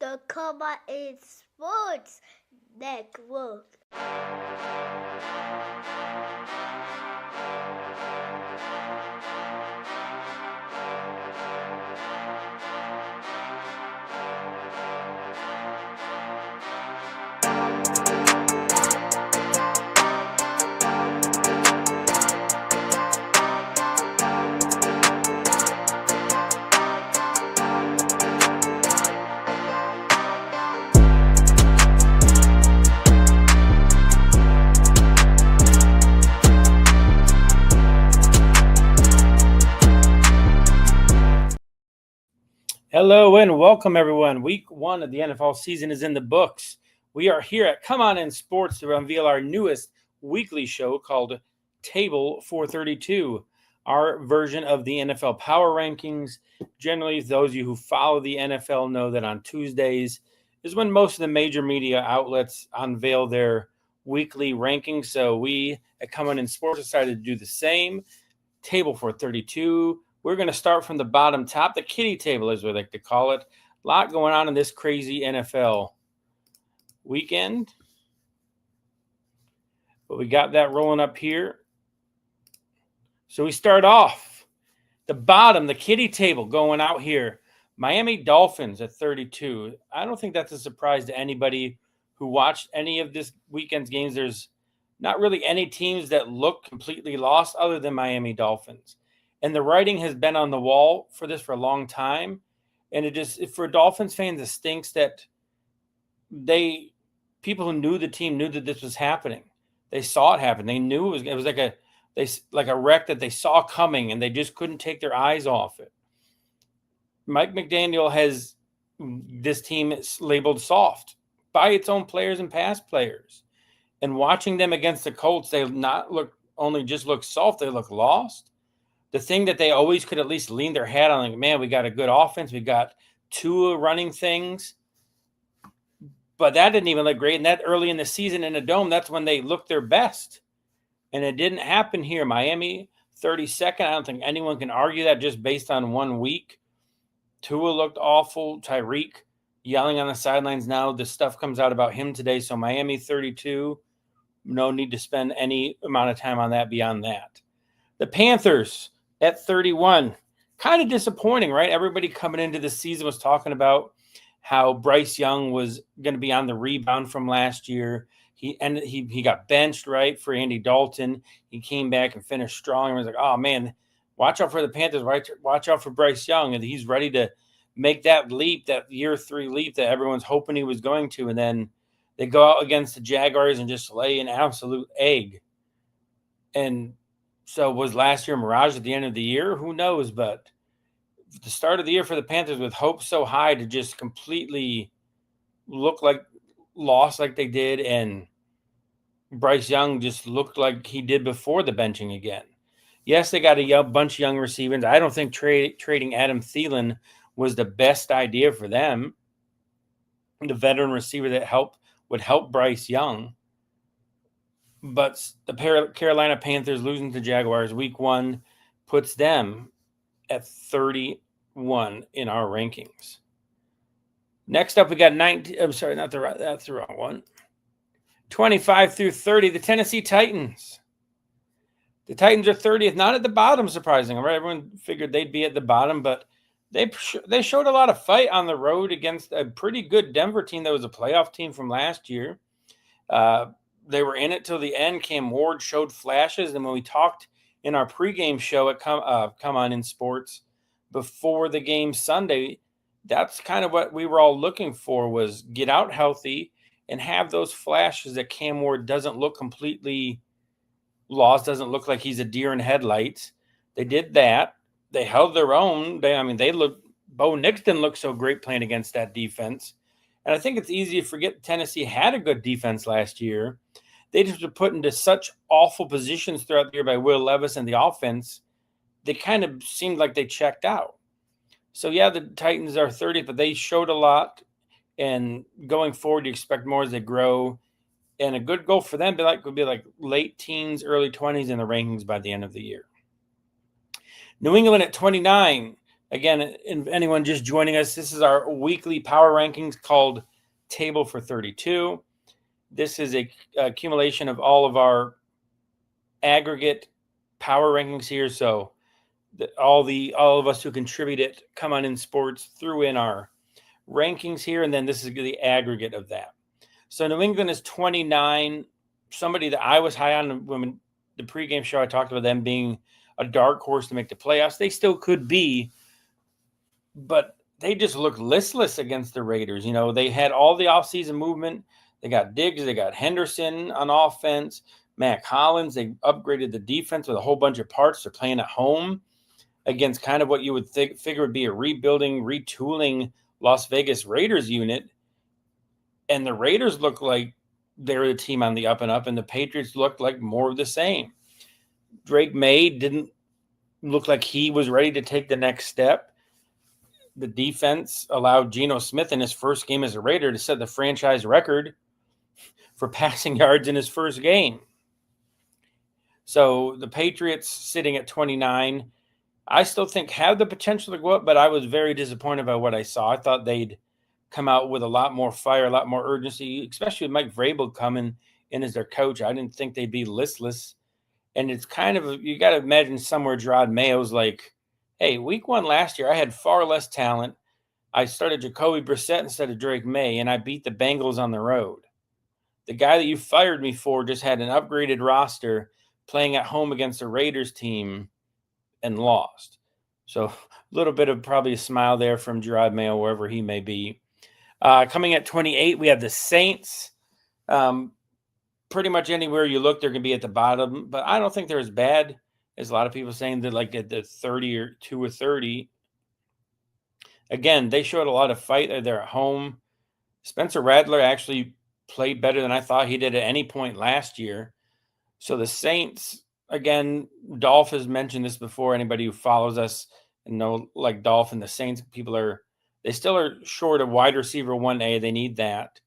the Comma in Sports Network. Hello and welcome, everyone. Week 1 of the NFL season is in the books. We are here at Come On In Sports to unveil our newest weekly show called Table 432, our version of the NFL Power Rankings. Generally, those of you who follow the NFL know that on Tuesdays is when most of the major media outlets unveil their weekly rankings. So we at Come On In Sports decided to do the same. Table 432. We're going to start from the bottom top, the kiddy table, as we like to call it. A lot going on in this crazy NFL weekend. But we got that rolling up here. So we start off the bottom, the kiddy table going out here. Miami Dolphins at 32. I don't think that's a surprise to anybody who watched any of this weekend's games. There's not really any teams that look completely lost other than Miami Dolphins. And the writing has been on the wall for this for a long time. And it just, for Dolphins fans, it stinks that people who knew the team knew that this was happening. They saw it happen. They knew it was like a wreck that they saw coming, and they just couldn't take their eyes off it. Mike McDaniel has this team labeled soft by its own players and past players. And watching them against the Colts, they not only look soft, they look lost. The thing that they always could at least lean their hat on, like, man, we got a good offense. We got Tua running things. But that didn't even look great. And that early in the season in the Dome, that's when they looked their best. And it didn't happen here. Miami, 32nd. I don't think anyone can argue that just based on 1 week. Tua looked awful. Tyreek yelling on the sidelines now. The stuff comes out about him today. So Miami, 32. No need to spend any amount of time on that beyond that. The Panthers at 31, kind of disappointing, right? Everybody coming into the season was talking about how Bryce Young was going to be on the rebound from last year. He got benched, right, for Andy Dalton. He came back and finished strong. Everyone's like, oh, man, watch out for the Panthers. Watch out for Bryce Young. And he's ready to make that leap, that year 3 leap that everyone's hoping he was going to. And then they go out against the Jaguars and just lay an absolute egg. And so was last year a mirage at the end of the year? Who knows? But the start of the year for the Panthers with hope so high to just completely look like lost like they did, and Bryce Young just looked like he did before the benching again. Yes, they got a bunch of young receivers. I don't think trading Adam Thielen was the best idea for them. The veteran receiver that would help Bryce Young. But the Carolina Panthers losing to Jaguars week 1 puts them at 31 in our rankings. Next up, we got 19. I'm sorry, that's the wrong one. 25 through 30, the Tennessee Titans. The Titans are 30th, not at the bottom, surprisingly, right? Everyone figured they'd be at the bottom, but they showed a lot of fight on the road against a pretty good Denver team that was a playoff team from last year. They were in it till the end. Cam Ward showed flashes. And when we talked in our pregame show at Come On In Sports before the game Sunday, that's kind of what we were all looking for, was get out healthy and have those flashes that Cam Ward doesn't look completely lost, doesn't look like he's a deer in headlights. They did that. They held their own. Bo Nix didn't look so great playing against that defense. And I think it's easy to forget Tennessee had a good defense last year. They just were put into such awful positions throughout the year by Will Levis and the offense. They kind of seemed like they checked out. So, yeah, the Titans are 30th, but they showed a lot. And going forward, you expect more as they grow. And a good goal for them would be like late teens, early 20s in the rankings by the end of the year. New England at 29. Again, if anyone just joining us, this is our weekly power rankings called Table for 32. This is a accumulation of all of our aggregate power rankings here. So all of us who contribute it come on in sports threw in our rankings here, and then this is the aggregate of that. So New England is 29. Somebody that I was high on when the pregame show, I talked about them being a dark horse to make the playoffs. They still could be, but they just looked listless against the Raiders. You know, they had all the offseason movement. They got Diggs, they got Henderson on offense, Matt Collins. They upgraded the defense with a whole bunch of parts. They're playing at home against kind of what you would figure would be a rebuilding, retooling Las Vegas Raiders unit. And the Raiders look like they're the team on the up and up, and the Patriots looked like more of the same. Drake May didn't look like he was ready to take the next step. The defense allowed Geno Smith in his first game as a Raider to set the franchise record for passing yards in his first game. So the Patriots sitting at 29, I still think have the potential to go up, but I was very disappointed by what I saw. I thought they'd come out with a lot more fire, a lot more urgency, especially with Mike Vrabel coming in as their coach. I didn't think they'd be listless. And it's kind of, you got to imagine somewhere Gerard Mayo's like, hey, week 1 last year, I had far less talent. I started Jacoby Brissett instead of Drake May, and I beat the Bengals on the road. The guy that you fired me for just had an upgraded roster playing at home against a Raiders team and lost. So a little bit of probably a smile there from Gerard Mayo, wherever he may be. Coming at 28, we have the Saints. Pretty much anywhere you look, they're going to be at the bottom, but I don't think they're as bad as a lot of people saying that, like at the 30 or 2 or 30. Again, they showed a lot of fight. They're at home. Spencer Rattler actually played better than I thought he did at any point last year. So the Saints, again, Dolph has mentioned this before. Anybody who follows us and know, like Dolph and the Saints, they still are short of wide receiver 1A. They need that.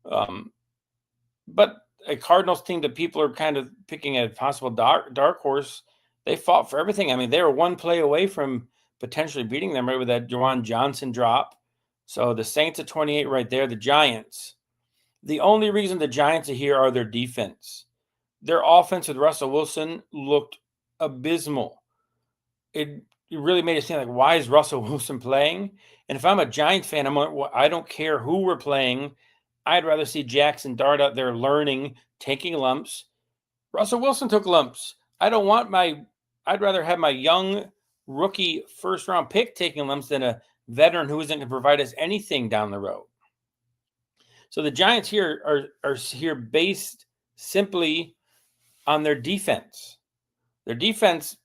But a Cardinals team that people are kind of picking a possible dark horse, they fought for everything. I mean, they were one play away from potentially beating them, right, with that Juwan Johnson drop. So the Saints at 28 right there. The Giants. The only reason the Giants are here are their defense. Their offense with Russell Wilson looked abysmal. It really made it seem like, why is Russell Wilson playing? And if I'm a Giants fan, I don't care who we're playing. I'd rather see Jackson Dart out there learning, taking lumps. Russell Wilson took lumps. I'd rather have my young rookie first-round pick taking lumps than a veteran who isn't going to provide us anything down the road. So the Giants here are here based simply on their defense. Their defense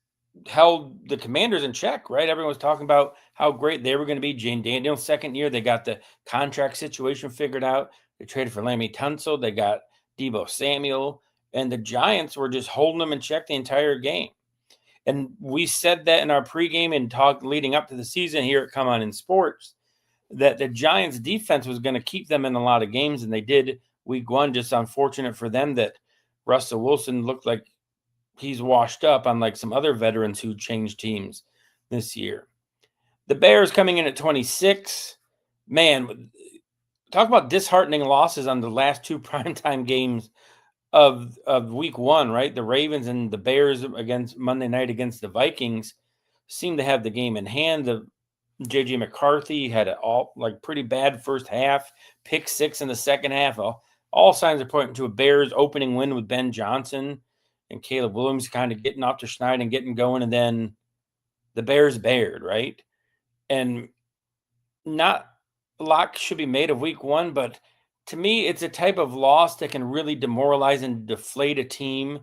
held the Commanders in check, right? Everyone was talking about how great they were going to be. Jane Daniels' second year, they got the contract situation figured out. They traded for Lammy Tunsil. They got Deebo Samuel. And the Giants were just holding them in check the entire game. And we said that in our pregame and talk leading up to the season here at Come On in Sports, that the Giants defense was going to keep them in a lot of games, and they did week 1. Just unfortunate for them that Russell Wilson looked like he's washed up, unlike some other veterans who changed teams this year. The Bears coming in at 26. Man, talk about disheartening losses on the last 2 primetime games of week 1, right? The Ravens and the Bears against Monday night against the Vikings seemed to have the game in hand. The J.J. McCarthy had an pretty bad first half, pick 6 in the second half. All signs are pointing to a Bears opening win with Ben Johnson and Caleb Williams kind of getting off to Schneid and getting going, and then the Bears bared, right? And not a lot should be made of week 1, but to me, it's a type of loss that can really demoralize and deflate a team.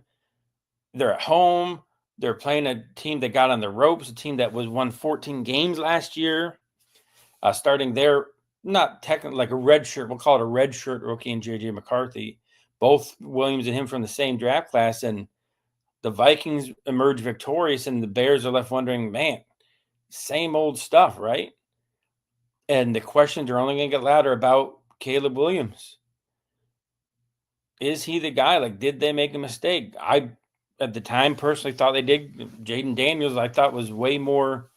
They're at home. They're playing a team that got on the ropes, a team that won 14 games last year, starting there, not technically like a red shirt. We'll call it a red shirt rookie in J.J. McCarthy. Both Williams and him from the same draft class, and the Vikings emerge victorious, and the Bears are left wondering, man, same old stuff, right? And the questions are only going to get louder about Caleb Williams. Is he the guy? Like, did they make a mistake? I, at the time, personally thought they did. Jaden Daniels, I thought, was way more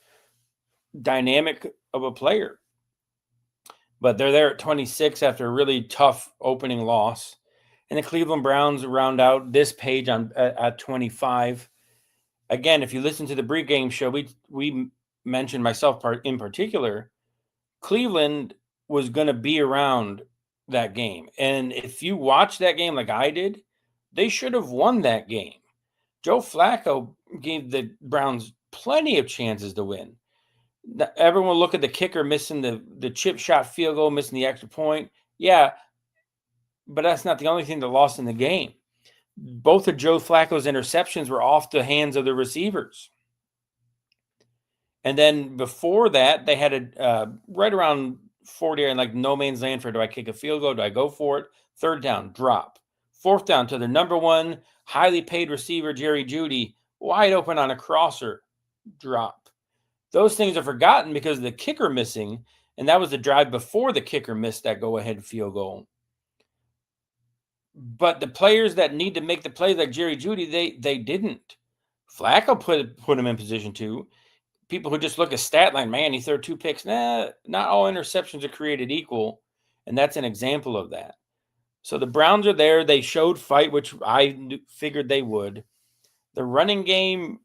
dynamic of a player. But they're there at 26 after a really tough opening loss. And the Cleveland Browns round out this page at 25. Again, if you listen to the pregame show, we mentioned, myself in particular, Cleveland was going to be around that game. And if you watch that game like I did, they should have won that game. Joe Flacco gave the Browns plenty of chances to win. Everyone will look at the kicker missing the chip shot field goal, missing the extra point. Yeah, but that's not the only thing that lost in the game. Both of Joe Flacco's interceptions were off the hands of the receivers. And then before that, they had a right around 40 and like no man's land for, do I kick a field goal? Do I go for it? Third down, drop. Fourth down to the number one highly paid receiver, Jerry Jeudy, wide open on a crosser, drop. Those things are forgotten because of the kicker missing, and that was the drive before the kicker missed that go-ahead field goal. But the players that need to make the plays like Jerry Jeudy, they didn't. Flacco put him in position to. People who just look at stat line, man, he threw 2 picks. Nah, not all interceptions are created equal, and that's an example of that. So the Browns are there. They showed fight, which I figured they would. The running game,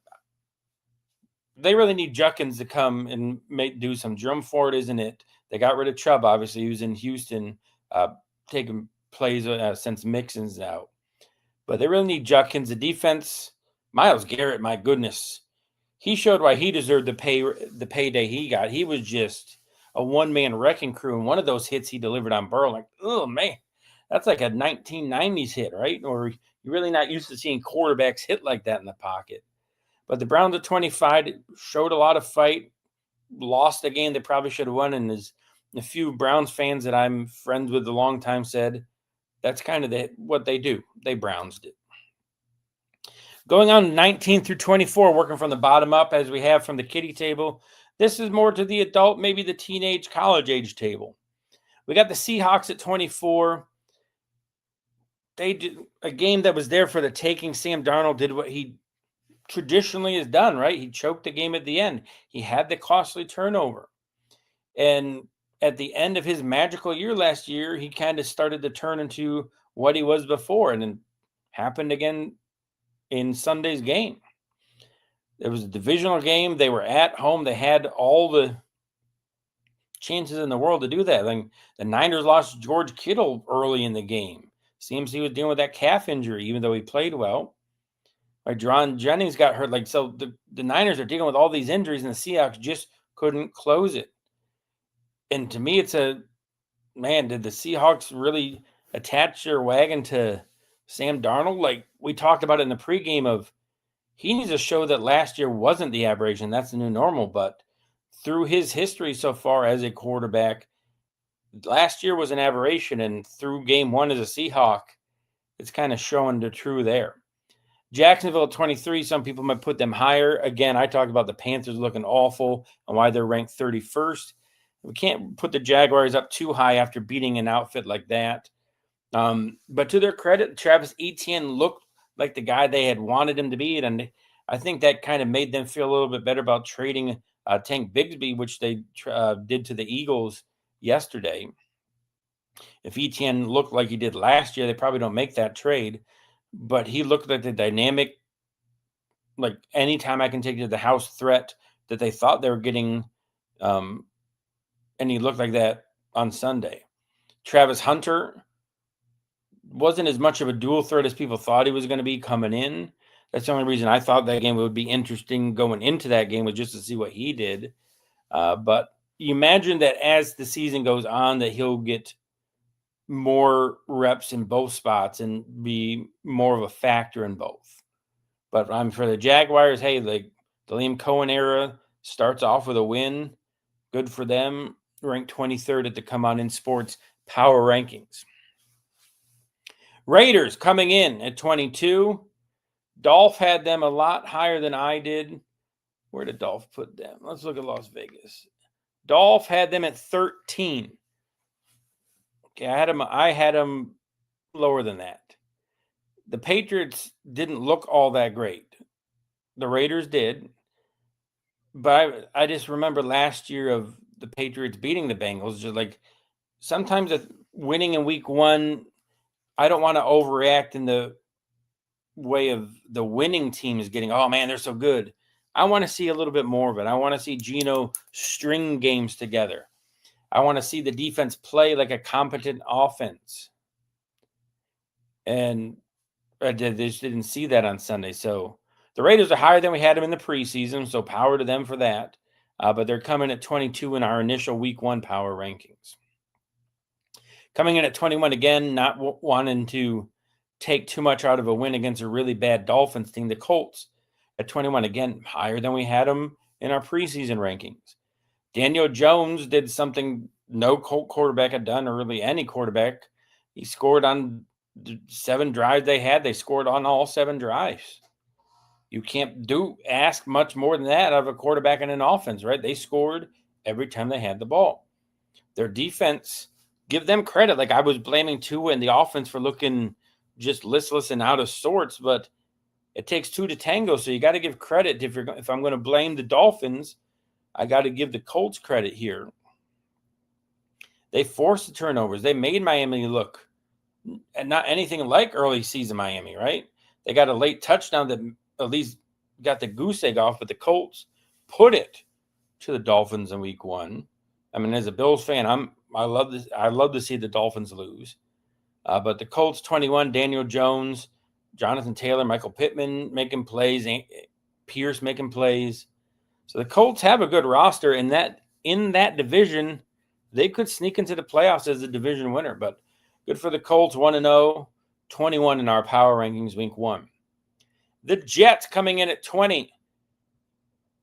they really need Juckins to come and do some. Jerome Ford isn't it. They got rid of Chubb, obviously, who's in Houston, taking plays since Mixon's out. But they really need Juckins. The defense, Myles Garrett, my goodness. He showed why he deserved the payday he got. He was just a one-man wrecking crew. And one of those hits he delivered on Burrow, like, oh, man, that's like a 1990s hit, right? Or you're really not used to seeing quarterbacks hit like that in the pocket. But the Browns at 25 showed a lot of fight, lost a game they probably should have won. And as a few Browns fans that I'm friends with a long time said, that's kind of what they do. They Brownsed it. Going on 19 through 24, working from the bottom up as we have from the kiddie table. This is more to the adult, maybe the teenage, college age table. We got the Seahawks at 24. They did a game that was there for the taking. Sam Darnold did what he traditionally has done, right? He choked the game at the end. He had the costly turnover. And at the end of his magical year last year, he kind of started to turn into what he was before. And then happened again in Sunday's game. It was a divisional game. They were at home. They had all the chances in the world to do that. Like the Niners lost George Kittle early in the game. Seems he was dealing with that calf injury, even though he played well. Like Jaron Jennings got hurt. Like, so the Niners are dealing with all these injuries, and the Seahawks just couldn't close it. And to me, it's man, did the Seahawks really attach their wagon to Sam Darnold? Like we talked about it in the pregame of, he needs to show that last year wasn't the aberration. That's the new normal. But through his history so far as a quarterback, last year was an aberration. And through game one as a Seahawk, it's kind of showing the true there. Jacksonville at 23, some people might put them higher. Again, I talked about the Panthers looking awful and why they're ranked 31st. We can't put the Jaguars up too high after beating an outfit like that. But to their credit, Travis Etienne looked like the guy they had wanted him to be. And I think that kind of made them feel a little bit better about trading Tank Bigsby, which they did to the Eagles yesterday. If Etienne looked like he did last year, they probably don't make that trade. But he looked like the dynamic, like anytime I can take you to the house threat that they thought they were getting. And he looked like that on Sunday. Travis Hunter wasn't as much of a dual threat as people thought he was going to be coming in. That's the only reason I thought that game would be interesting going into that game, was just to see what he did. But you imagine that as the season goes on, that he'll get more reps in both spots and be more of a factor in both. But I'm for the Jaguars, hey, the Liam Cohen era starts off with a win. Good for them. Ranked 23rd at the Come On In Sports Power Rankings. Raiders coming in at 22. Dolph had them a lot higher than I did. Where did Dolph put them? Let's look at Las Vegas. Dolph had them at 13. Okay, I had them lower than that. The Patriots didn't look all that great. The Raiders did. but I just remember last year of the Patriots beating the Bengals. Just like sometimes winning in week one, I don't want to overreact in the way of the winning team is getting, oh man, they're so good. I want to see a little bit more of it. I want to see Geno string games together. I want to see the defense play like a competent offense. And I just didn't see that on Sunday. So the Raiders are higher than we had them in the preseason. So power to them for that. But they're coming at 22 in our initial week one power rankings. Coming in at 21 again, not wanting to take too much out of a win against a really bad Dolphins team. The Colts at 21 again, higher than we had them in our preseason rankings. Daniel Jones did something no Colt quarterback had done, or really any quarterback. He scored on the 7 drives they had. They scored on all 7 drives. You can't ask much more than that of a quarterback in an offense, right? They scored every time they had the ball. Their defense, give them credit. Like I was blaming Tua and the offense for looking just listless and out of sorts, but it takes 2 to tango. So you got to give credit. If I'm going to blame the Dolphins, I got to give the Colts credit here. They forced the turnovers. They made Miami look not anything like early season Miami, right? They got a late touchdown that at least got the goose egg off, but the Colts put it to the Dolphins in week one. I mean, as a Bills fan, I love this. I love to see the Dolphins lose. But the Colts 21, Daniel Jones, Jonathan Taylor, Michael Pittman making plays, Pierce making plays. So the Colts have a good roster in that division. They could sneak into the playoffs as a division winner, but good for the Colts, 1-0, 21 in our power rankings, week one. The Jets coming in at 20.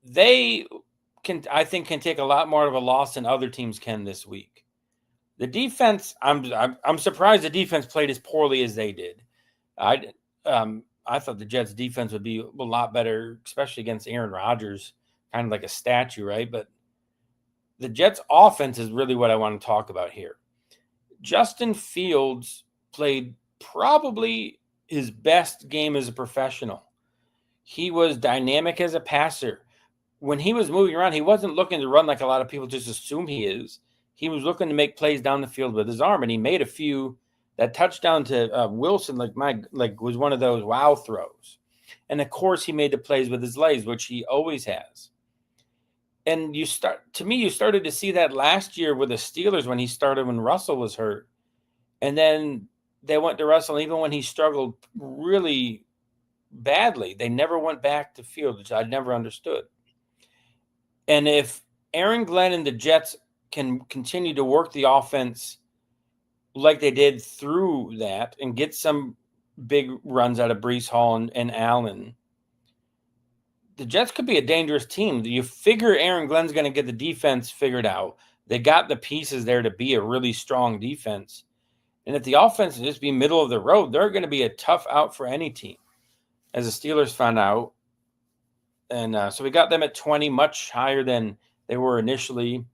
They I think can take a lot more of a loss than other teams can this week. The defense, I'm surprised the defense played as poorly as they did. I thought the Jets defense would be a lot better, especially against Aaron Rodgers, kind of like a statue, right? But the Jets offense is really what I want to talk about here. Justin Fields played probably his best game as a professional. He was dynamic as a passer. When he was moving around, he wasn't looking to run like a lot of people just assume he is. He was looking to make plays down the field with his arm, and he made a few. That touchdown to Wilson, was one of those wow throws. And of course, he made the plays with his legs, which he always has. And you started to see that last year with the Steelers when Russell was hurt. And then they went to Russell, even when he struggled really badly. They never went back to Field, which I never understood. And if Aaron Glenn and the Jets can continue to work the offense like they did through that and get some big runs out of Breece Hall and Allen, the Jets could be a dangerous team. You figure Aaron Glenn's going to get the defense figured out. They got the pieces there to be a really strong defense. And if the offense just be middle of the road, they're going to be a tough out for any team, as the Steelers found out. And so we got them at 20, much higher than they were initially.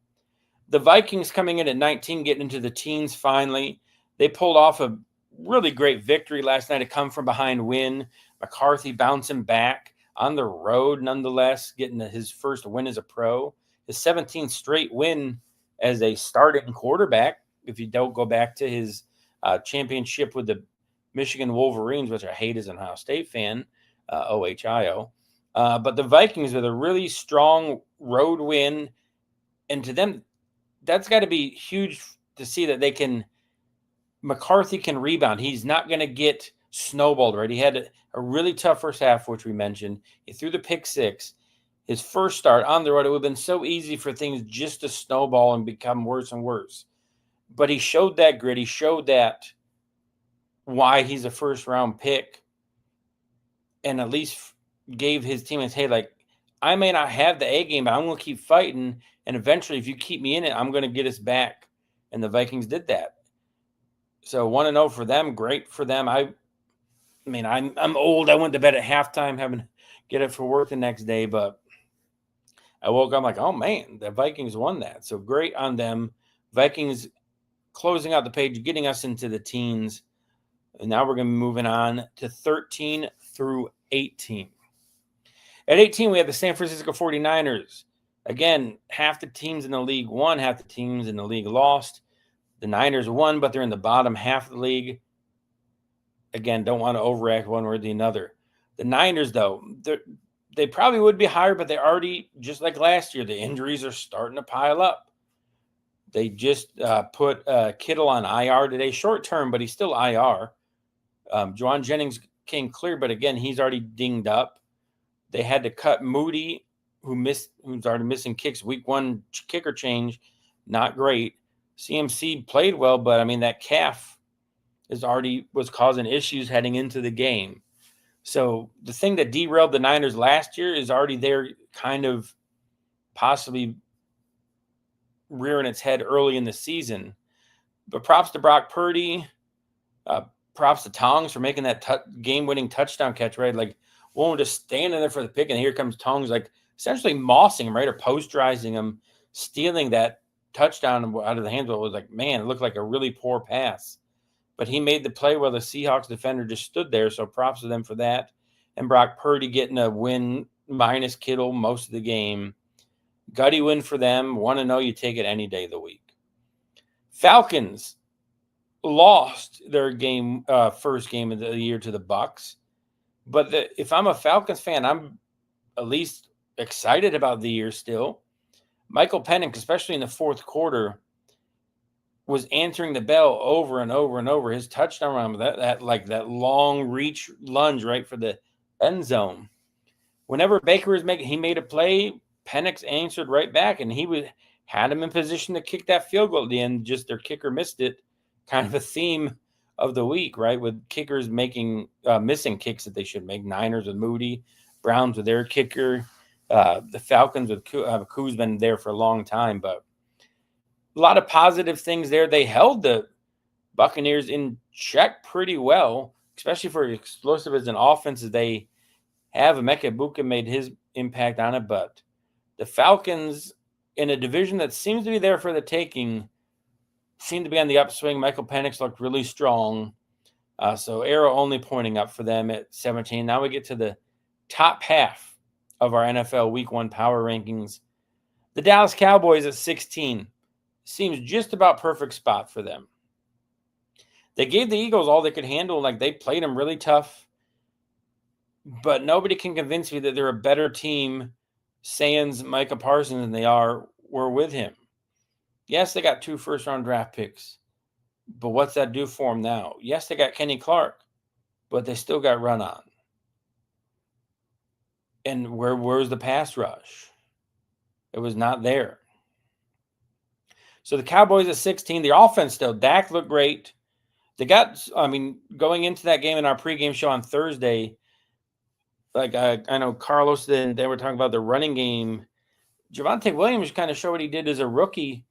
The Vikings coming in at 19, getting into the teens finally. They pulled off a really great victory last night, a come-from-behind win. McCarthy bouncing back on the road nonetheless, getting his first win as a pro. His 17th straight win as a starting quarterback, if you don't go back to his championship with the Michigan Wolverines, which I hate as an Ohio State fan, OHIO. But the Vikings with a really strong road win, and to them, that's got to be huge to see that McCarthy can rebound. He's not going to get snowballed, right? He had a really tough first half, which we mentioned. He threw the pick six. His first start on the road, it would have been so easy for things just to snowball and become worse and worse. But he showed that grit. He showed that why he's a first-round pick, and at least gave his teammates, hey, like, I may not have the A game, but I'm going to keep fighting, and eventually, if you keep me in it, I'm going to get us back. And the Vikings did that. So 1-0 for them, great for them. I'm old. I went to bed at halftime, having to get up for work the next day, but I woke up like, oh man, the Vikings won that. So great on them. Vikings closing out the page, getting us into the teens. And now we're going to be moving on to 13 through 18. At 18, we have the San Francisco 49ers Again, half the teams in the league won, half the teams in the league lost. The Niners won, but they're in the bottom half of the league. Again, don't want to overact one way or the other. The Niners, though, they probably would be higher, but they already, just like last year, the injuries are starting to pile up. They just put Kittle on IR today, short term, but he's still IR. Juwan Jennings came clear, but again, he's already dinged up. They had to cut Moody, who's already missing kicks. Week 1 kicker change, not great. CMC played well, but I mean that calf was causing issues heading into the game. So the thing that derailed the Niners last year is already there, kind of possibly rearing its head early in the season. But props to Brock Purdy. Props to Tongs for making that game-winning touchdown catch, right? Like, William just standing there for the pick, and here comes Tongs, like, essentially mossing him, right, or posterizing him, stealing that touchdown out of the hands. It was like, man, it looked like a really poor pass. But he made the play while the Seahawks defender just stood there, so props to them for that. And Brock Purdy getting a win minus Kittle most of the game. Gutty win for them. 1-0, you take it any day of the week. Falcons lost their first game of the year to the Bucs. But if I'm a Falcons fan, I'm at least excited about the year still. Michael Penix, especially in the fourth quarter, was answering the bell over and over and over. His touchdown run, that long reach lunge right for the end zone. Whenever Baker he made a play, Penix answered right back, and he had him in position to kick that field goal at the end. Just their kicker missed it. Kind of a theme of the week, right? With kickers missing kicks that they should make. Niners with Moody, Browns with their kicker, the Falcons with Koo's been there for a long time, but a lot of positive things there. They held the Buccaneers in check pretty well, especially for explosive as an offense as they have. Emeka Egbuka made his impact on it, but the Falcons, in a division that seems to be there for the taking, seem to be on the upswing. Michael Penix looked really strong. So arrow only pointing up for them at 17. Now we get to the top half of our NFL Week 1 power rankings. The Dallas Cowboys at 16 seems just about perfect spot for them. They gave the Eagles all they could handle. Like, they played them really tough. But nobody can convince me that they're a better team, sans Micah Parsons, than they were with him. Yes, they got 2 first-round draft picks. But what's that do for them now? Yes, they got Kenny Clark, but they still got run on. And where's the pass rush? It was not there. So the Cowboys at 16, the offense still, Dak looked great. Going into that game in our pregame show on Thursday, like I know Carlos, then they were talking about the running game. Javonte Williams kind of showed what he did as a rookie.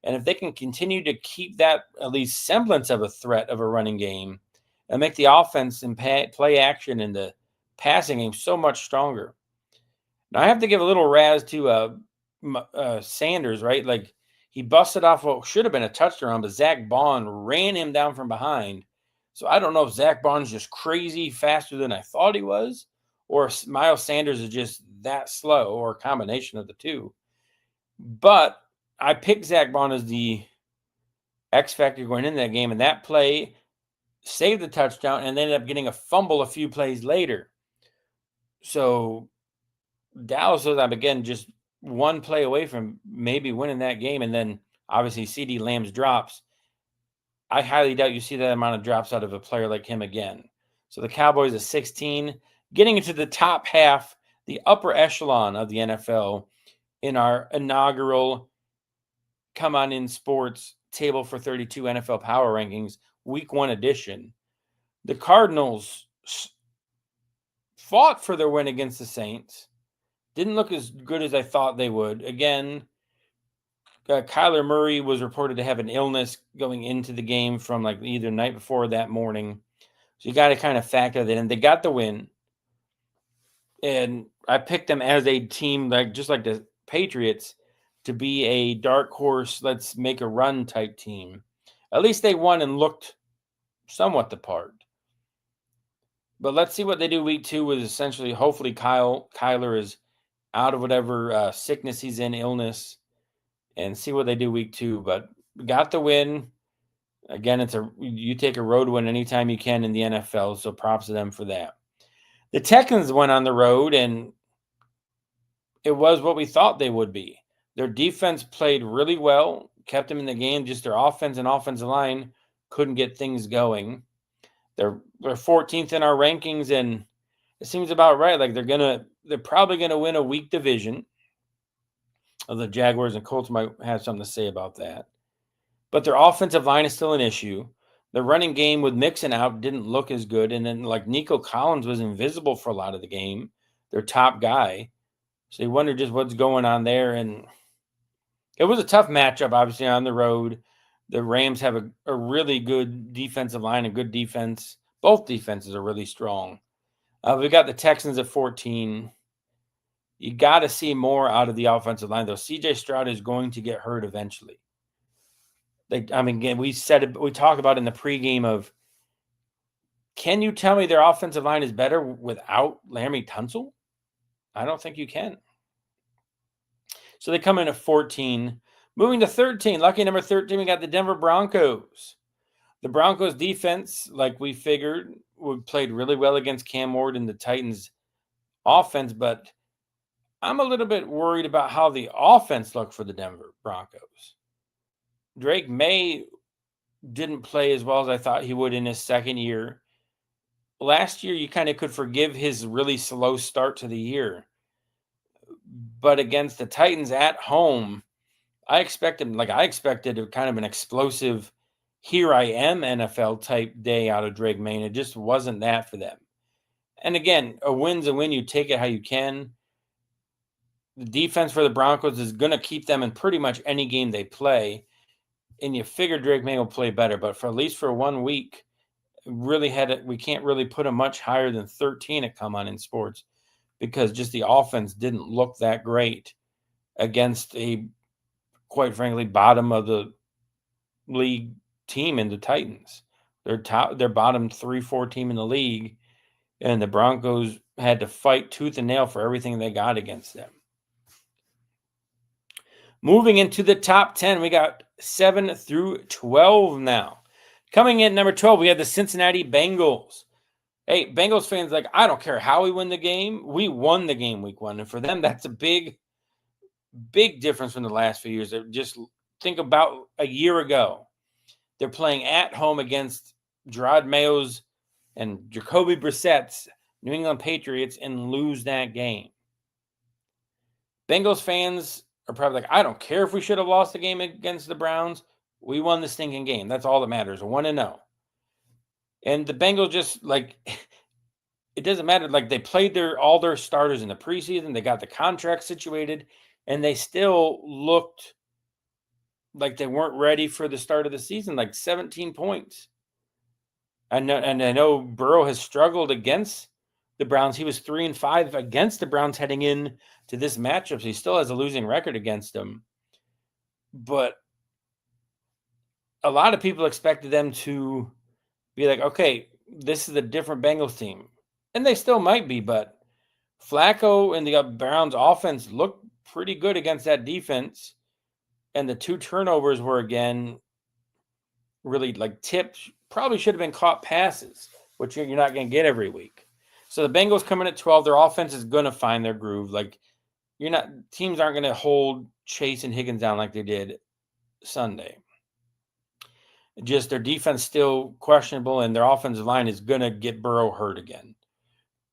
And if they can continue to keep that at least semblance of a threat of a running game and make the offense and play action in the passing game so much stronger. Now, I have to give a little razz to Sanders, right? Like, he busted off what should have been a touchdown, but Zach Bond ran him down from behind. So I don't know if Zach Bond's just crazy faster than I thought he was, or if Miles Sanders is just that slow, or a combination of the two. But I picked Zach Bond as the X factor going into that game, and that play saved the touchdown and they ended up getting a fumble a few plays later. So Dallas was, again, just one play away from maybe winning that game. And then obviously CeeDee Lamb's drops. I highly doubt you see that amount of drops out of a player like him again. So the Cowboys at 16, getting into the top half, the upper echelon of the NFL in our inaugural Come On In Sports Table for 32 NFL Power Rankings, Week 1 edition. The Cardinals fought for their win against the Saints. Didn't look as good as I thought they would. Again, Kyler Murray was reported to have an illness going into the game from like either the night before or that morning. So you got to kind of factor that in. They got the win. And I picked them as a team, just like the Patriots, to be a dark horse, let's make a run type team. At least they won and looked somewhat the part. But let's see what they do week 2 with essentially, hopefully Kyler is out of whatever sickness he's in, illness, and see what they do week 2. But got the win. Again, you take a road win anytime you can in the NFL, so props to them for that. The Texans went on the road, and it was what we thought they would be. Their defense played really well, kept them in the game. Just their offense and offensive line couldn't get things going. They're 14th in our rankings, and it seems about right. Like they're probably gonna win a weak division. The Jaguars and Colts might have something to say about that. But their offensive line is still an issue. The running game with Mixon out didn't look as good. And then like Nico Collins was invisible for a lot of the game, their top guy. So you wonder just what's going on there. And it was a tough matchup, obviously, on the road. The Rams have a really good defensive line, a good defense. Both defenses are really strong. We got the Texans at 14. You got to see more out of the offensive line, though. CJ Stroud is going to get hurt eventually. Again, we talked about in the pregame of, can you tell me their offensive line is better without Laremy Tunsil? I don't think you can. So they come in at 14. Moving to 13, lucky number 13, we got the Denver Broncos. The Broncos defense, like we figured, played really well against Cam Ward and the Titans offense, but I'm a little bit worried about how the offense looked for the Denver Broncos. Drake May didn't play as well as I thought he would in his second year. Last year, you kind of could forgive his really slow start to the year. But against the Titans at home, I expected kind of an explosive, here I am NFL type day out of Drake May. And it just wasn't that for them. And again, a win's a win. You take it how you can. The defense for the Broncos is going to keep them in pretty much any game they play. And you figure Drake May will play better. But for at least for 1 week, we can't really put him much higher than 13 at Come On in Sports because just the offense didn't look that great against a, quite frankly, bottom of the league team in the Titans. They're bottom 3-4 team in the league, and the Broncos had to fight tooth and nail for everything they got against them. Moving into the top 10, we got 7 through 12 now. Coming in number 12, we have the Cincinnati Bengals. Hey, Bengals fans, I don't care how we win the game. We won the game week 1. And for them, that's a big, big difference from the last few years. Just think about a year ago. They're playing at home against Gerard Mayo's and Jacoby Brissett's New England Patriots and lose that game. Bengals fans are probably I don't care if we should have lost the game against the Browns. We won the stinking game. That's all that matters. 1-0. And the Bengals just it doesn't matter. They played all their starters in the preseason. They got the contract situated, and they still looked like they weren't ready for the start of the season. 17 points. I know Burrow has struggled against the Browns. He was 3-5 against the Browns heading in to this matchup. So he still has a losing record against them. But a lot of people expected them to be okay, this is a different Bengals team. And they still might be, but Flacco and the Browns offense looked pretty good against that defense. And the 2 turnovers were, again, really tips. Probably should have been caught passes, which you're not going to get every week. So the Bengals come in at 12. Their offense is going to find their groove. Teams aren't going to hold Chase and Higgins down like they did Sunday. Just their defense still questionable, and their offensive line is going to get Burrow hurt again.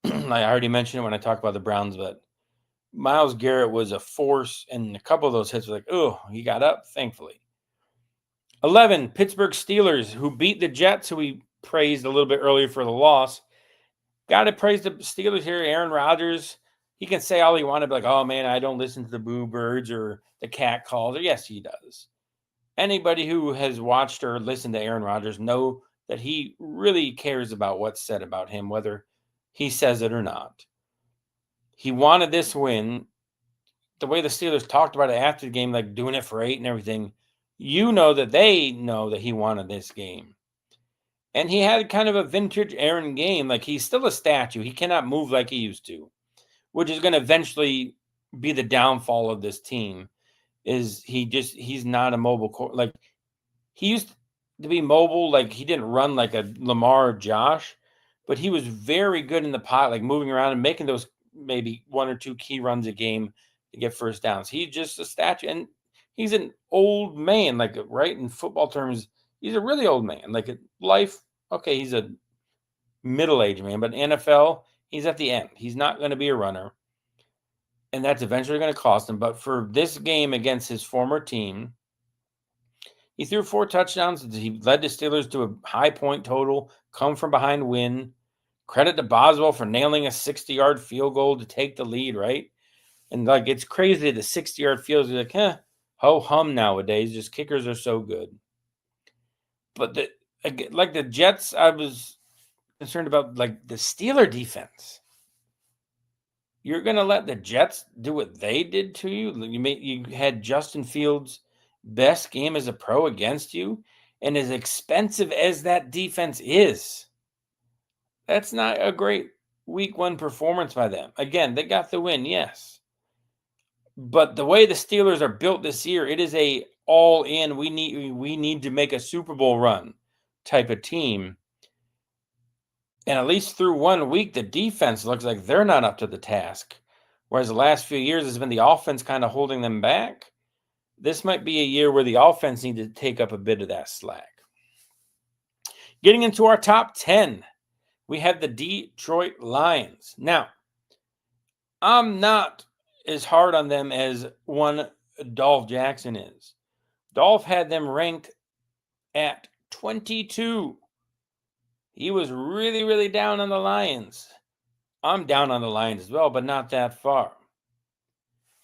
I already mentioned it when I talked about the Browns, but Myles Garrett was a force, and a couple of those hits were he got up, thankfully. 11, Pittsburgh Steelers, who beat the Jets, who we praised a little bit earlier for the loss. Got to praise the Steelers here. Aaron Rodgers, he can say all he wanted, oh, man, I don't listen to the boo birds or the cat calls. Yes, he does. Anybody who has watched or listened to Aaron Rodgers know that he really cares about what's said about him, whether he says it or not. He wanted this win. The way the Steelers talked about it after the game, doing it for 8 and everything, you know that they know that he wanted this game. And he had kind of a vintage Aaron game. He's still a statue. He cannot move like he used to, which is going to eventually be the downfall of this team is he's not a mobile like he used to be mobile, like he didn't run like a Lamar or Josh, but he was very good in the pot, like moving around and making those maybe one or two key runs a game to get first downs. He's just a statue, and he's an old man, like right in football terms, he's a really old man. Like life, okay, he's a middle-aged man, but NFL, he's at the end. He's not going to be a runner, and that's eventually going to cost him. But for this game against his former team, he threw 4 touchdowns. He led the Steelers to a high point total, come from behind win. Credit to Boswell for nailing a 60-yard field goal to take the lead, right? And like it's crazy the 60-yard field goal, like, ho hum nowadays. Just kickers are so good. But the Jets, I was concerned about like the Steeler defense. You're gonna let the Jets do what they did to you? You had Justin Fields' best game as a pro against you, and as expensive as that defense is, that's not a great week 1 performance by them. Again, they got the win, yes. But the way the Steelers are built this year, it is a all in. We need to make a Super Bowl run type of team. And at least through 1 week, the defense looks like they're not up to the task. Whereas the last few years has been the offense kind of holding them back. This might be a year where the offense needs to take up a bit of that slack. Getting into our top 10, we have the Detroit Lions. Now, I'm not as hard on them as one Dolph Jackson is. Dolph had them ranked at 22. He was really, really down on the Lions. I'm down on the Lions as well, but not that far.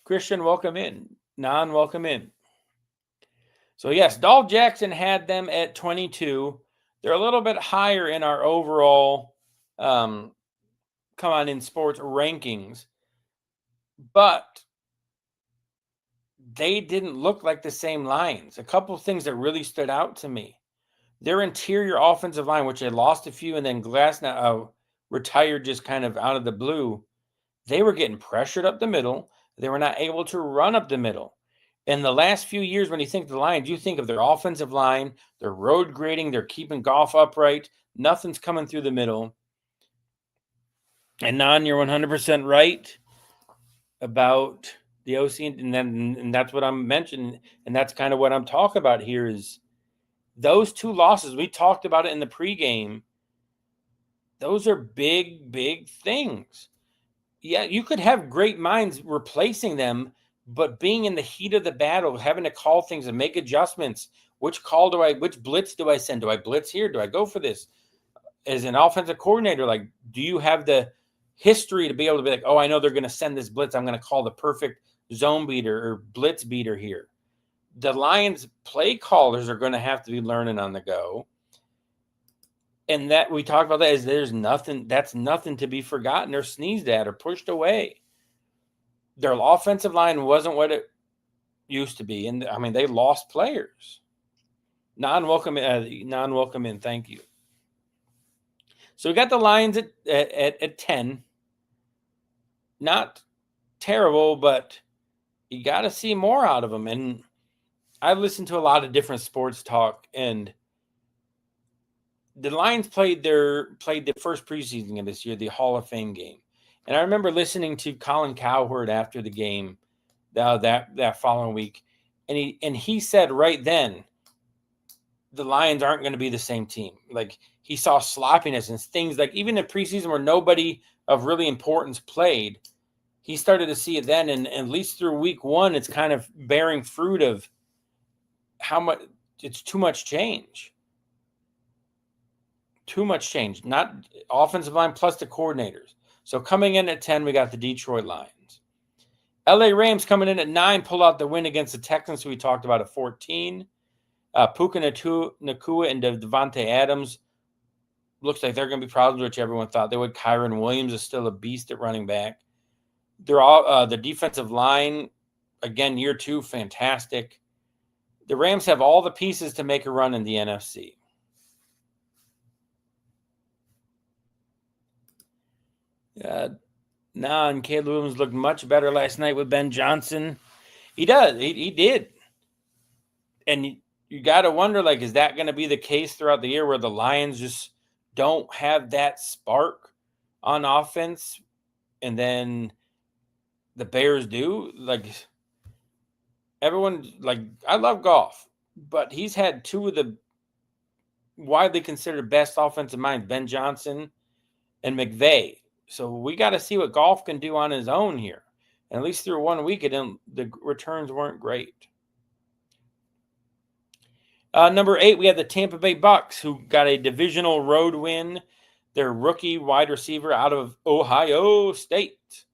Christian, welcome in. Non, welcome in. So, yes, Dolph Jackson had them at 22. They're a little bit higher in our overall Come On In Sports rankings, but they didn't look like the same Lions. A couple of things that really stood out to me. Their interior offensive line, which they lost a few and then Glasnow retired just kind of out of the blue, they were getting pressured up the middle. They were not able to run up the middle. In the last few years, when you think of the Lions, you think of their offensive line, their road grading, they're keeping Goff upright. Nothing's coming through the middle. And Non, you're 100% right about the OC, and that's what I'm mentioning, and that's kind of what I'm talking about here is those 2 losses. We talked about it in the pregame. Those are big, big things. Yeah, you could have great minds replacing them, but being in the heat of the battle, having to call things and make adjustments. Which blitz do I send? Do I blitz here? Do I go for this? As an offensive coordinator, like, do you have the history to be able to be like, oh, I know they're going to send this blitz. I'm going to call the perfect zone beater or blitz beater here. The Lions play callers are going to have to be learning on the go. And that we talked about that is that's nothing to be forgotten or sneezed at or pushed away. Their offensive line wasn't what it used to be. And I mean, they lost players. Non-welcome in. Thank you. So we got the Lions at 10. Not terrible, but you got to see more out of them. And I've listened to a lot of different sports talk, and the Lions played the first preseason of this year, the Hall of Fame game. And I remember listening to Colin Cowherd after the game that following week, and he said right then the Lions aren't going to be the same team. Like, he saw sloppiness and things like even in preseason where nobody of really importance played. He started to see it then, and at least through week 1, it's kind of bearing fruit of how much it's too much change. Too much change, not offensive line plus the coordinators. So coming in at 10, we got the Detroit Lions. LA Rams coming in at 9, pull out the win against the Texans, who we talked about at 14. Puka Nacua and Devontae Adams looks like they're going to be problems, which everyone thought they would. Kyron Williams is still a beast at running back. They're all the defensive line, again, year 2, fantastic. The Rams have all the pieces to make a run in the NFC. Nah, and Caleb Williams looked much better last night with Ben Johnson. He does. He did. And you got to wonder, like, is that going to be the case throughout the year where the Lions just don't have that spark on offense, and then the Bears do? Like, everyone, like, I love Goff, but he's had two of the widely considered best offensive minds, Ben Johnson and McVay. So we got to see what Goff can do on his own here. And at least through 1 week, the returns weren't great. Number 8, we have the Tampa Bay Bucks, who got a divisional road win. Their rookie wide receiver out of Ohio State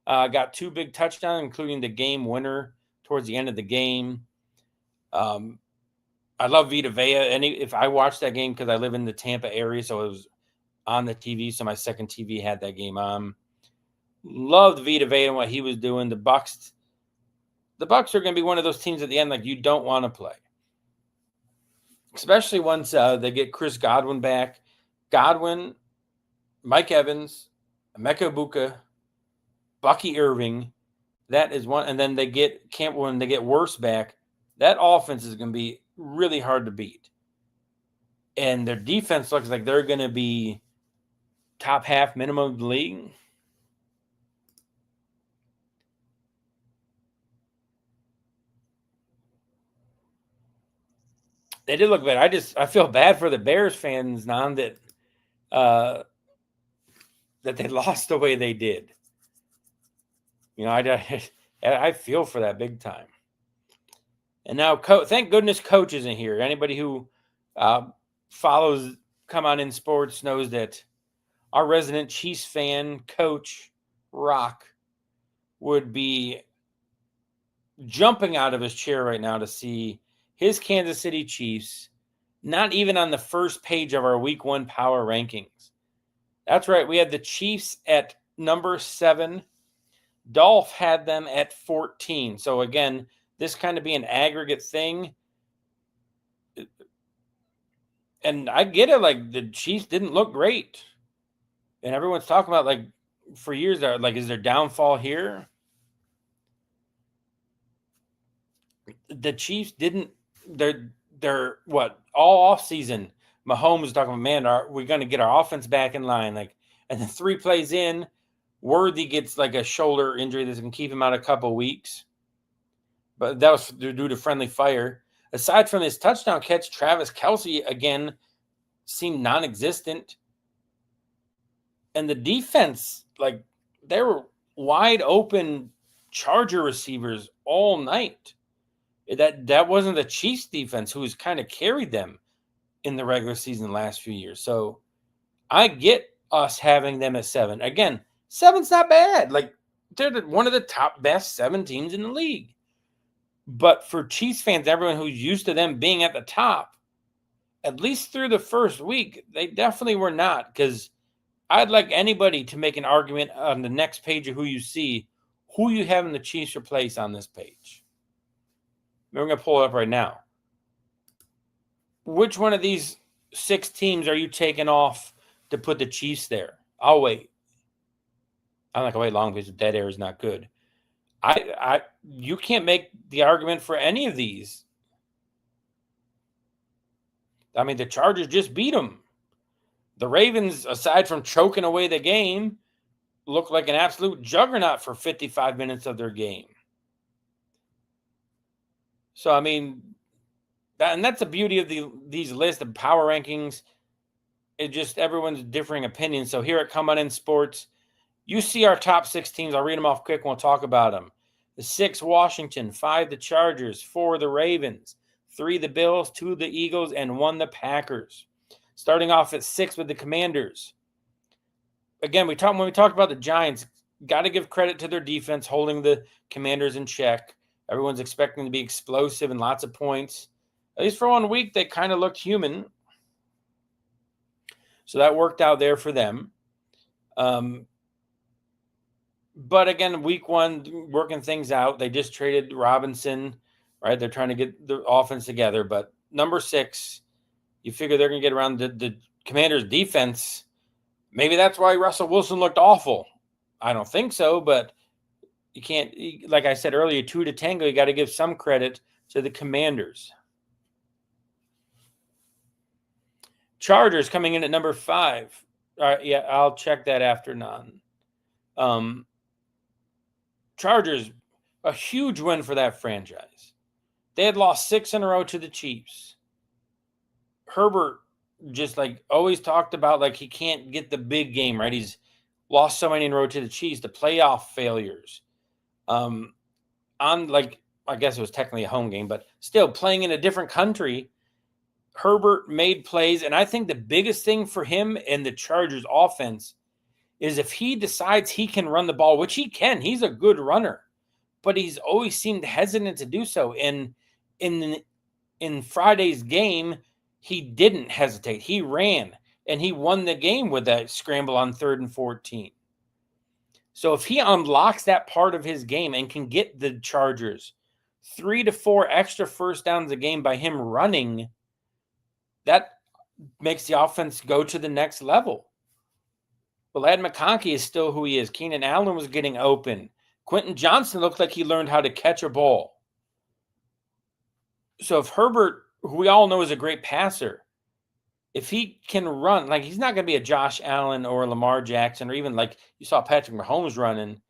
got 2 big touchdowns, including the game winner towards the end of the game. I love Vita Vea. And if I watched that game, because I live in the Tampa area, so it was on the TV, so my second TV had that game on. Loved Vita Vea and what he was doing. The Bucks are going to be one of those teams at the end like you don't want to play, especially once they get Chris Godwin back. Godwin, Mike Evans, Emeka Egbuka, Bucky Irving. That is one. And then they get Campbell when they get Worse back. That offense is going to be really hard to beat. And their defense looks like they're going to be top half minimum of the league. They did look bad. I feel bad for the Bears fans now that they lost the way they did. You know, I feel for that big time. And now, thank goodness Coach isn't here. Anybody who follows Come On In Sports knows that our resident Chiefs fan, Coach Rock, would be jumping out of his chair right now to see his Kansas City Chiefs not even on the first page of our Week 1 power rankings. That's right. We had the Chiefs at number 7. Dolph had them at 14. So again, this kind of be an aggregate thing. And I get it. Like, the Chiefs didn't look great. And everyone's talking about, like, for years, like, is there downfall here? The Chiefs didn't. They're what, all off season. Mahomes was talking about, man, are we going to get our offense back in line? Like, and then 3 plays in, Worthy gets like a shoulder injury that can keep him out a couple weeks. But that was due to friendly fire. Aside from his touchdown catch, Travis Kelce again seemed non-existent. And the defense, like, they were wide open Charger receivers all night. That wasn't the Chiefs defense who's kind of carried them in the regular season the last few years. So I get us having them at 7. Again, 7's not bad. Like, they're one of the top best 7 teams in the league. But for Chiefs fans, everyone who's used to them being at the top, at least through the first week, they definitely were not. Because I'd like anybody to make an argument on the next page of who you see, who you have in the Chiefs replace on this page. We're going to pull it up right now. Which one of these 6 teams are you taking off to put the Chiefs there? I'll wait. I'm not going to wait long because the dead air is not good. You can't make the argument for any of these. I mean, the Chargers just beat them. The Ravens, aside from choking away the game, look like an absolute juggernaut for 55 minutes of their game. So, I mean, that's the beauty of these lists, the power rankings. It just, everyone's differing opinions. So here at Come On In Sports, you see our top 6 teams. I'll read them off quick and we'll talk about them. The 6, Washington, 5, the Chargers, 4, the Ravens, 3, the Bills, 2, the Eagles, and 1, the Packers. Starting off at 6 with the Commanders. Again, when we talked about the Giants, got to give credit to their defense holding the Commanders in check. Everyone's expecting to be explosive and lots of points. At least for 1 week, they kind of looked human. So that worked out there for them. But again, week 1, working things out. They just traded Robinson, right? They're trying to get the offense together. But number 6, you figure they're going to get around the Commanders' defense. Maybe that's why Russell Wilson looked awful. I don't think so, but you can't, like I said earlier, 2 to tango, you got to give some credit to the Commanders. Chargers coming in at number 5. All right, yeah, I'll check that after none. Chargers, a huge win for that franchise. They had lost 6 in a row to the Chiefs. Herbert just like always talked about like he can't get the big game, right? He's lost so many in a row to the Chiefs, the playoff failures. On like, I guess it was technically a home game, but still playing in a different country, Herbert made plays. And I think the biggest thing for him and the Chargers offense is if he decides he can run the ball, which he can, he's a good runner, but he's always seemed hesitant to do so. And in Friday's game, he didn't hesitate. He ran and he won the game with that scramble on 3rd and 14. So if he unlocks that part of his game and can get the Chargers 3 to 4 extra first downs a game by him running, that makes the offense go to the next level. Well, Ed McConkey is still who he is. Keenan Allen was getting open. Quentin Johnson looked like he learned how to catch a ball. So if Herbert, who we all know is a great passer, if he can run, like he's not going to be a Josh Allen or a Lamar Jackson or even like you saw Patrick Mahomes running,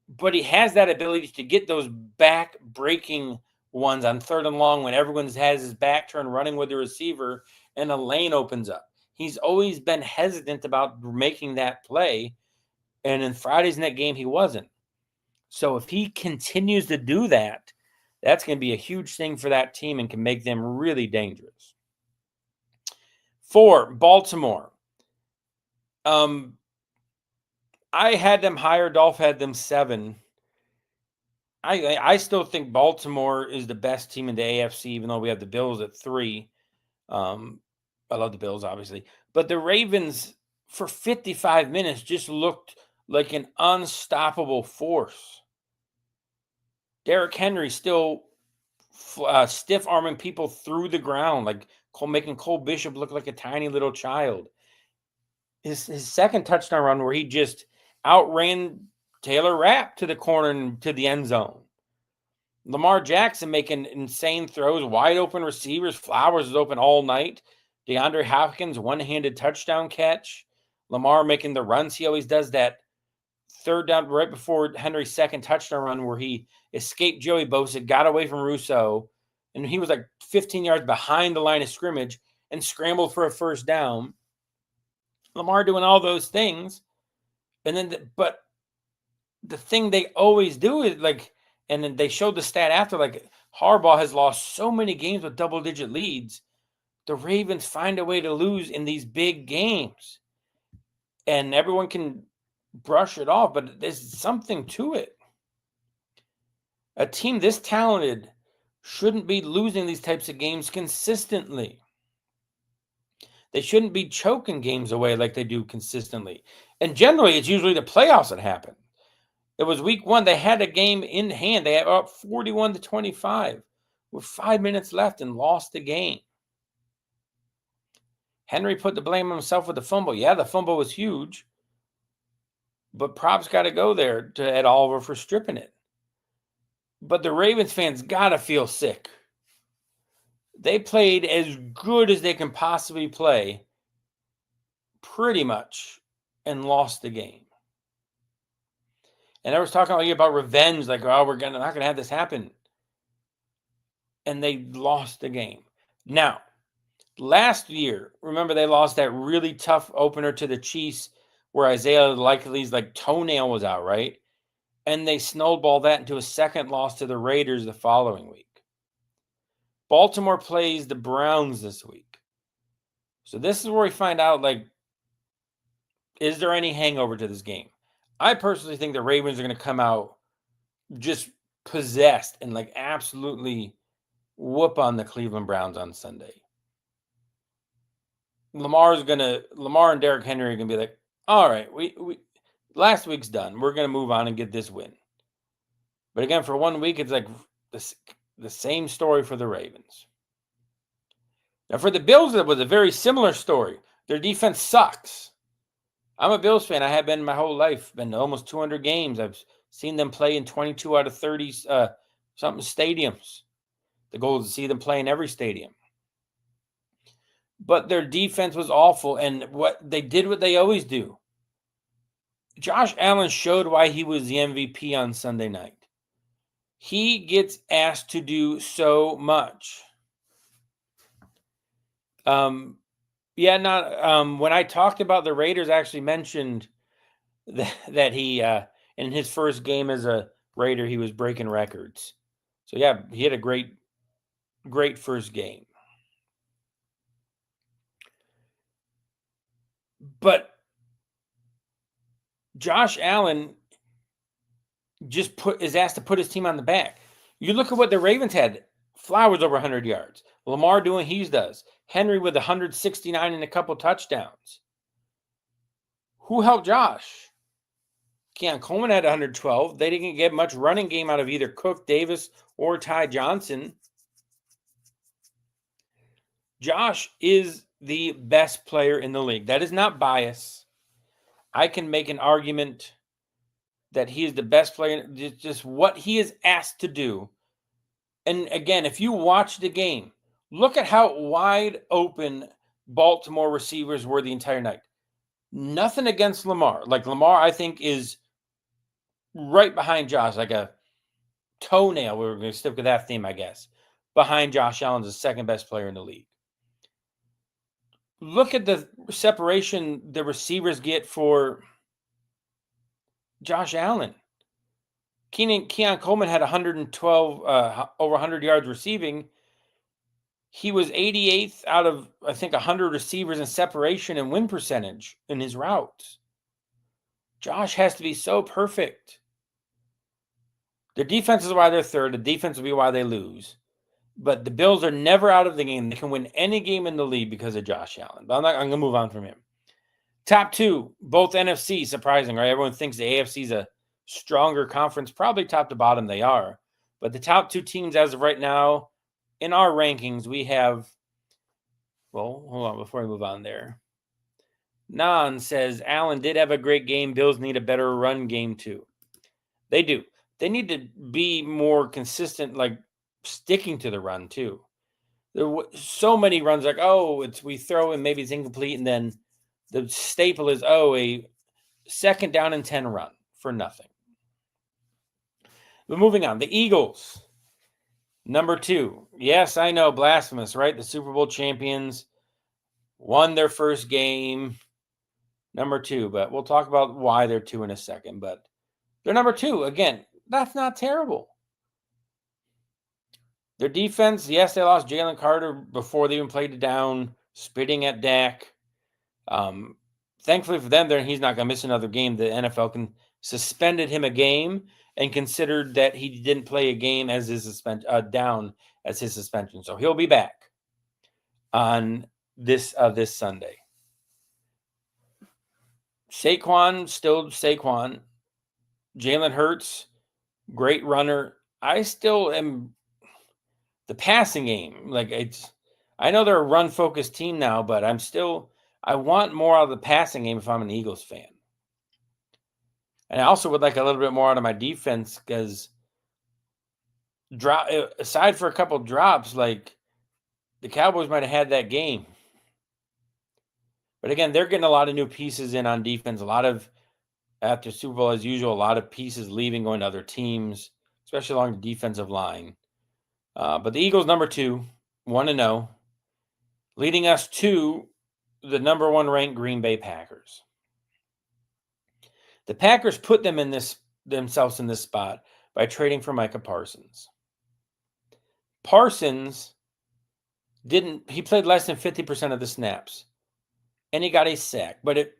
but he has that ability to get those back-breaking ones on 3rd and long when everyone has his back turned running with the receiver and a lane opens up. He's always been hesitant about making that play, and in Friday's net game, he wasn't. So if he continues to do that, that's going to be a huge thing for that team and can make them really dangerous. 4, Baltimore. I had them higher. Dolph had them 7. I still think Baltimore is the best team in the AFC, even though we have the Bills at 3. I love the Bills, obviously. But the Ravens, for 55 minutes, just looked like an unstoppable force. Derrick Henry still stiff-arming people through the ground, like making Cole Bishop look like a tiny little child. His second touchdown run where he just outran Taylor Rapp to the corner and to the end zone. Lamar Jackson making insane throws, wide open receivers. Flowers is open all night. DeAndre Hopkins, one-handed touchdown catch. Lamar making the runs. He always does that 3rd down right before Henry's second touchdown run where he escaped Joey Bosa, got away from Russo, and he was like 15 yards behind the line of scrimmage and scrambled for a first down. Lamar doing all those things. And then, but the thing they always do is like, and then they showed the stat after, like Harbaugh has lost so many games with double-digit leads. The Ravens find a way to lose in these big games. And everyone can brush it off, but there's something to it. A team this talented shouldn't be losing these types of games consistently. They shouldn't be choking games away like they do consistently. And generally, it's usually the playoffs that happen. It was week 1. They had a game in hand. They were up 41 to 25 with 5 minutes left and lost the game. Henry put the blame on himself with the fumble. Yeah, the fumble was huge. But props got to go there to Ed Oliver for stripping it. But the Ravens fans got to feel sick. They played as good as they can possibly play, pretty much, and lost the game. And I was talking about revenge, like, oh, we're not going to have this happen. And they lost the game. Now, last year, remember they lost that really tough opener to the Chiefs where Isaiah Likely's like toenail was out, right? And they snowballed that into a second loss to the Raiders the following week. Baltimore plays the Browns this week. So this is where we find out, like, is there any hangover to this game? I personally think the Ravens are going to come out just possessed and like absolutely whoop on the Cleveland Browns on Sunday. Lamar and Derrick Henry are going to be like, all right, we last week's done. We're going to move on and get this win. But again, for 1 week, it's like the same story for the Ravens. Now, for the Bills, it was a very similar story. Their defense sucks. I'm a Bills fan. I have been my whole life. Been to almost 200 games. I've seen them play in 22 out of 30 something stadiums. The goal is to see them play in every stadium. But their defense was awful, and what they always do. Josh Allen showed why he was the MVP on Sunday night. He gets asked to do so much. When I talked about the Raiders, I actually mentioned that he in his first game as a Raider, he was breaking records. So yeah, he had a great first game. But Josh Allen is asked to put his team on the back. You look at what the Ravens had. Flowers over 100 yards. Lamar doing he does. Henry with 169 and a couple touchdowns. Who helped Josh? Keon Coleman had 112. They didn't get much running game out of either Cook, Davis, or Ty Johnson. Josh is the best player in the league. That is not bias. I can make an argument that he is the best player. Just what he is asked to do. And again, if you watch the game, look at how wide open Baltimore receivers were the entire night. Nothing against Lamar. Like Lamar, I think, is right behind Josh, like a toenail. We're going to stick with that theme, I guess. Behind Josh Allen's the second best player in the league. Look at the separation the receivers get for Josh Allen. Keon Coleman had 112, over 100 yards receiving. He was 88th out of, I think, 100 receivers in separation and win percentage in his routes. Josh has to be so perfect. Their defense is why they're third. The defense will be why they lose. But the Bills are never out of the game. They can win any game in the league because of Josh Allen. But I'm going to move on from him. Top two, both NFC, surprising, right? Everyone thinks the AFC is a stronger conference. Probably top to bottom they are. But the top two teams as of right now, in our rankings, we have, well, hold on before we move on there. Nan says, Allen did have a great game. Bills need a better run game too. They do. They need to be more consistent, like sticking to the run too. There were so many runs like, we throw and maybe it's incomplete. And then the staple is, a second down and 10 run for nothing. But moving on, the Eagles. Number 2. Yes, I know, blasphemous, right? The Super Bowl champions won their first game. Number 2, but we'll talk about why they're 2 in a second. But they're number 2. Again, that's not terrible. Their defense, yes, they lost Jalen Carter before they even played it down, spitting at Dak. Thankfully for them, he's not going to miss another game. The NFL suspended him a game and considered that he didn't play a game as his down as his suspension. So he'll be back on this Sunday. Saquon, still Saquon. Jalen Hurts, great runner. I still am the passing game. I know they're a run-focused team now, but I want more out of the passing game if I'm an Eagles fan. And I also would like a little bit more out of my defense because aside for a couple drops, like the Cowboys might have had that game. But again, they're getting a lot of new pieces in on defense. After Super Bowl, as usual, a lot of pieces leaving, going to other teams, especially along the defensive line. But the Eagles, number 2, 1-0, leading us to the number 1 ranked Green Bay Packers. The Packers put themselves in this spot by trading for Micah Parsons. Parsons he played less than 50% of the snaps, and he got a sack. But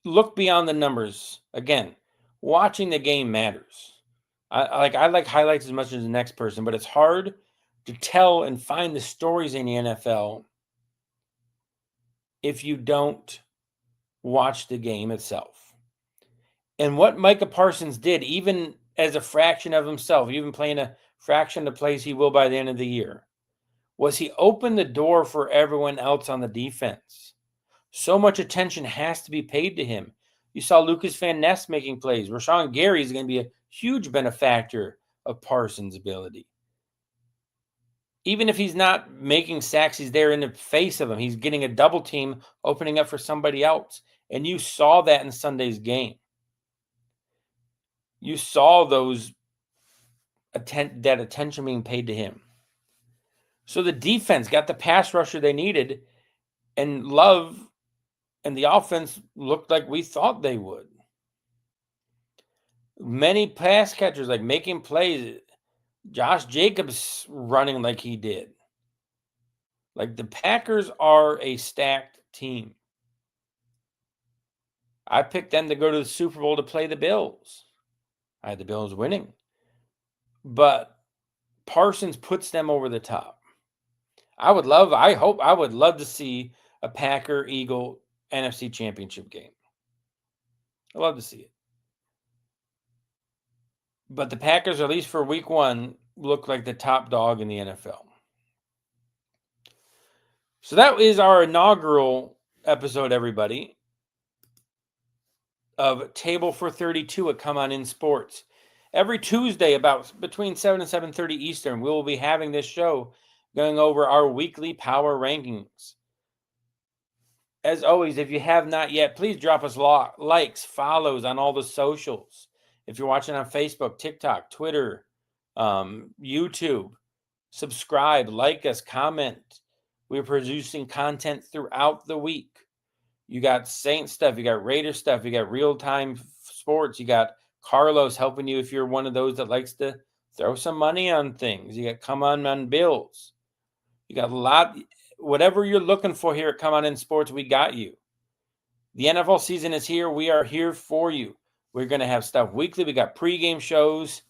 look beyond the numbers. Again, watching the game matters. I like highlights as much as the next person, but it's hard to tell and find the stories in the NFL if you don't watch the game itself. And what Micah Parsons did, even as a fraction of himself, even playing a fraction of the plays he will by the end of the year, was he opened the door for everyone else on the defense. So much attention has to be paid to him. You saw Lucas Van Ness making plays. Rashawn Gary is going to be a huge benefactor of Parsons' ability. Even if he's not making sacks, he's there in the face of him. He's getting a double team, opening up for somebody else. And you saw that in Sunday's game. You saw that attention being paid to him. So the defense got the pass rusher they needed, and Love and the offense looked like we thought they would. Many pass catchers like making plays. Josh Jacobs running like he did. Like, the Packers are a stacked team. I picked them to go to the Super Bowl to play the Bills. I had the Bills winning. But Parsons puts them over the top. I would love to see a Packer-Eagle NFC Championship game. I'd love to see it. But the Packers, at least for week 1, look like the top dog in the NFL. So that is our inaugural episode, everybody, of Table for 32 at Come On In Sports. Every Tuesday, about between 7 and 7:30 Eastern, we will be having this show going over our weekly power rankings. As always, if you have not yet, please drop us likes, follows on all the socials. If you're watching on Facebook, TikTok, Twitter, YouTube, subscribe, like us, comment. We're producing content throughout the week. You got Saints stuff, you got Raiders stuff, you got real-time sports, you got Carlos helping you if you're one of those that likes to throw some money on things. You got Come On Bills. You got a lot. Whatever you're looking for here at Come On In Sports, we got you. The NFL season is here. We are here for you. We're going to have stuff weekly. We got pregame shows,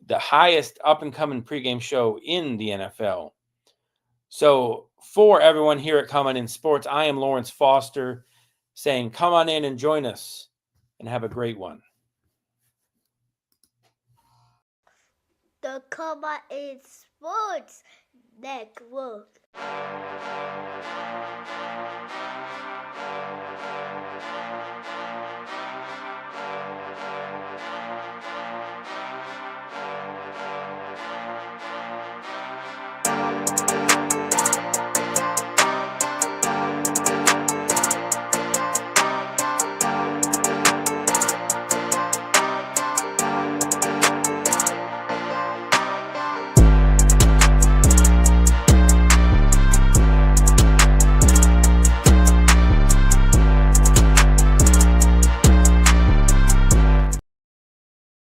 the highest up-and-coming pregame show in the NFL. So for everyone here at Come On In Sports, I am Lawrence Foster saying come on in and join us and have a great one. The Come On In Sports Network.